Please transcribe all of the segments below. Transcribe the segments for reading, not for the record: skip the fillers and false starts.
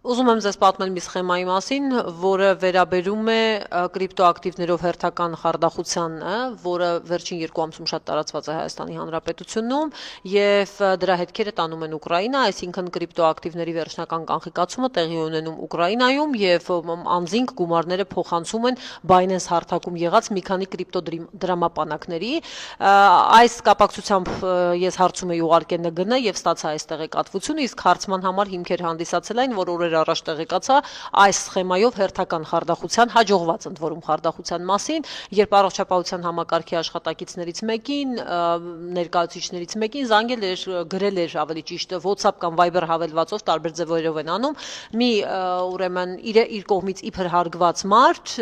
Ուզում եմ ձեզ պատմել մի սխեմայի մասին, որը վերաբերում է կրիպտոակտիվներով հերթական խարդախությանը, որը վերջին 2 ամսում շատ տարածված է Հայաստանի Հանրապետությունում եւ դրա հետքերը տանում են Ուկրաինա, այսինքն կրիպտոակտիվների վերջնական կանխիկացումը տեղի ունենում Ուկրաինայում եւ անձինք գումարները փոխանցում են Binance հարթակում եղած մի քանի կրիպտոդրամապանակների։ Այս կապակցությամբ ես հարցում եի ուղարկել ՆԳՆ եւ ստացա այս տեղեկատվությունը, իսկ հարցման համար հիմքեր հանդիսացել այն, որ առաջ տեղեկացա այս սխեմայով հերթական խարդախության, հաջողված ընդ որում խարդախության մասին, երբ առողջապահության համակարգի աշխատակիցներից մեկին, ներկայացուցիչներից մեկին զանգել էր, գրել էր ավելի ճիշտ WhatsApp կամ Viber հավելվածով տարբեր ձևերով են անում, մի ուրեմն իր կողմից իբր հարգված մարդ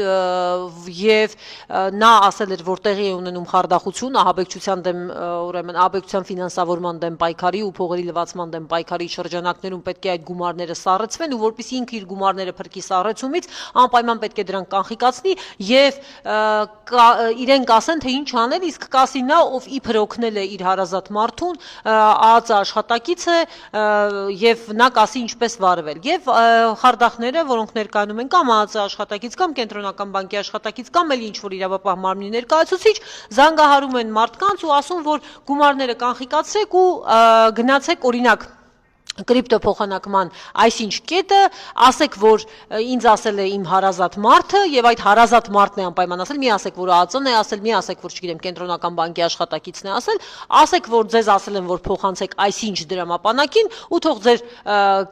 եւ նա ասել էր, որ տեղի է ունենում խարդախություն, ահաբեկչության դեմ ուրեմն ահաբեկչության ֆինանսավորման դեմ պայքարի ու փողերի լվացման դեմ պայքարի շրջանակներում պետք է այդ գումարները սառեցվեն ու որպեսզի ինքը իր գումարները փրկի սառեցումից անպայման պետք է դրանք կանխիկացնի եւ իրենք ասեն թե ինչ անել, իսկ կասի նա, ով իբր օգնել է իր հարազատ մարդուն, ԱԱԾ աշխատակից է եւ նա կասի ինչպես վարվել եւ խարդախները, որոնք ներկայանում են կամ ԱԱԾ աշխատակից կամ կենտրոնական բանկի աշխատակից կամ էլ ինչ որ իրավապահ մարմնի ներկայացուցիչ, զանգահարում են մարդկանց ու ասում, որ գումարները կանխիկացրեք ու գնացեք օրինակ կրիպտո փոխանակման այսինչ կետը, ասեք, որ ինձ ասել է իմ հարազատ մարդը եւ այդ հարազատ մարդն է անպայման ասել, մի ասեք, որ ԱԱԾ-ն է ասել, մի ասեք, որ չգիտեմ, կենտրոնական բանկի աշխատակիցն է ասել, ասեք, որ ձեզ ասել են, որ փոխանցեք այսինչ դրամապանակին ու թող ձեր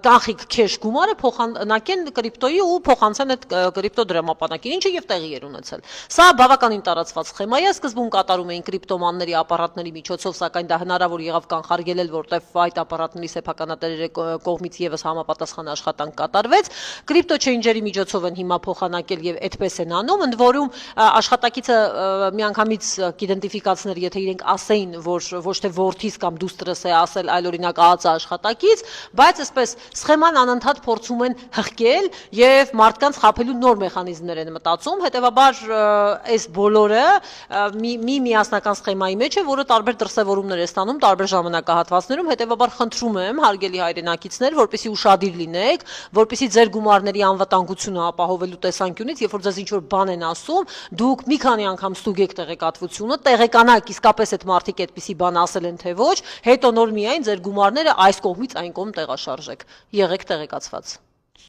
կանխիկ քեշ գումարը փոխանակեն կրիպտոյի ու փոխանցեն այդ կրիպտո դրամապանակին, ինչը եւ տեղի էր ունեցել։ Սա բավականին տարածված սխեմա է, սկզբում կատարում էին կրիպտոմանների ապարատների միջոցով, սակայն դա հնարավոր եղավ կանխարգելել, որտեղ այդ ապարատների սեփականատեր կողմից եւս համապատասխան աշխատանք կատարվեց, կրիպտո չեյնջերի միջոցով են հիմա փոխանակել եւ այդպես են անում, ընդ որում աշխատակիցը միանգամից կիդենտիֆիկացներ, եթե իրենք ասեին, որ ոչ թե որդիս կամ դուստրս է ասել, այլ օրինակ ԱԱԾ աշխատակից, բայց այսպես սխեման անընդհատ փորձում են հղկել եւ մարդկանց խաբելու նոր մեխանիզմներ են մտածում, հետեւաբար այս բոլորը մի միասնական սխեմայի մեջ է, որը տարբեր դրսևորումներ է ստանում տարբեր ժամանակահատվածներում, հետեւաբար խնդրում եմ հարգելի հայրենակիցներ, որպեսզի ուշադիր լինեք, որպեսզի ձեր գումարների անվտանգությունը ապահովելու տեսանկյունից, երբ որ ձեզ ինչ-որ բան են ասում, դուք մի քանի անգամ ստուգեք տեղեկատվությունը, տեղեկանաք իսկապես այդ մարդիկ այդպիսի բան ասել են թե ոչ, հետո նոր միայն ձեր գումարները այս կողմից այն կողմ տեղաշարժեք։ Եղեք տեղեկացված։